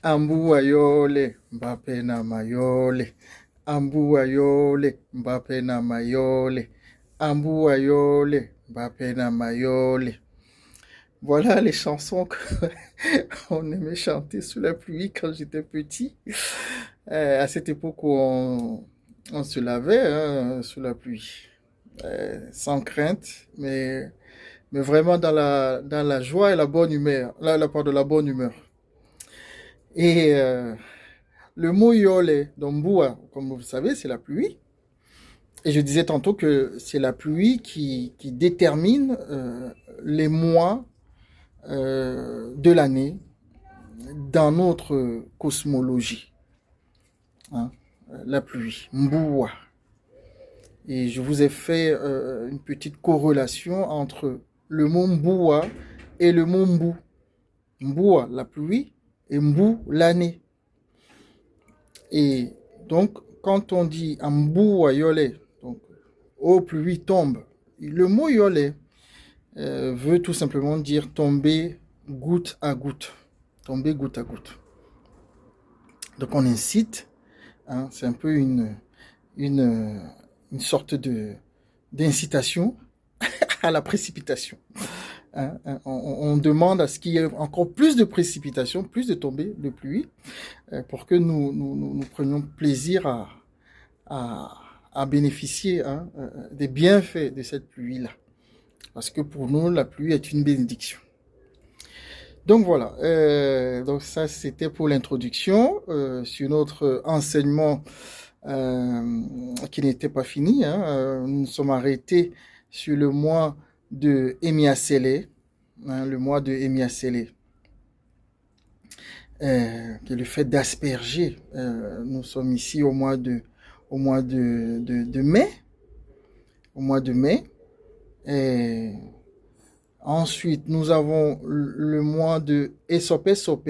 Ambu ayole, Mbappé na mayole. Ambu ayole, Mbappé na mayole. Ambu ayole, Mbappé na mayole. Voilà les chansons qu'on aimait chanter sous la pluie quand j'étais petit. À cette époque où on se lavait hein, sous la pluie. Sans crainte, mais vraiment dans la joie et la bonne humeur. Pardon, la bonne humeur. Et le mot yole, donc boua, comme vous le savez, c'est la pluie. Et je disais tantôt que c'est la pluie qui détermine les mois de l'année dans notre cosmologie. Hein, la pluie, mboua. Et je vous ai fait une petite corrélation entre le mot mboua et le mot mbou. Mboua, la pluie, et mbou, l'année. Et donc, quand on dit mboua yole, donc, oh pluie tombe, le mot yole veut tout simplement dire tomber goutte à goutte. Tomber goutte à goutte. Donc on incite, hein, c'est un peu une sorte d'incitation à la précipitation. Hein, on demande à ce qu'il y ait encore plus de précipitations, plus de tombées de pluie, pour que nous prenions plaisir à bénéficier hein, des bienfaits de cette pluie-là. Parce que pour nous, la pluie est une bénédiction. Donc voilà, donc ça c'était pour l'introduction sur notre enseignement qui n'était pas fini. Hein, nous nous sommes arrêtés sur le mois de Emiasele, hein, le mois de Emiasele, qui est le fait d'asperger. Nous sommes ici au mois de mai, au mois de mai. Et ensuite, nous avons le mois de Esope Sope,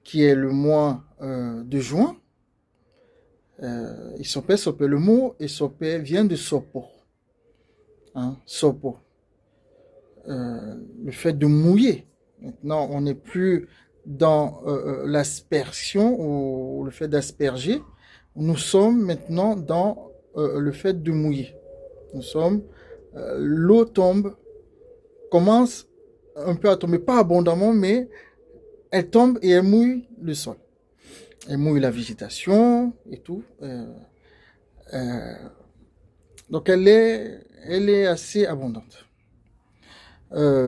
qui est le mois de juin. Esope Sope, le mot Esope vient de Sopo. Hein, Sopo. Le fait de mouiller. Maintenant, on n'est plus dans l'aspersion ou le fait d'asperger. Nous sommes maintenant dans le fait de mouiller. Nous sommes, l'eau tombe, commence un peu à tomber, pas abondamment, mais elle tombe et elle mouille le sol. Elle mouille la végétation et tout. Donc elle est assez abondante.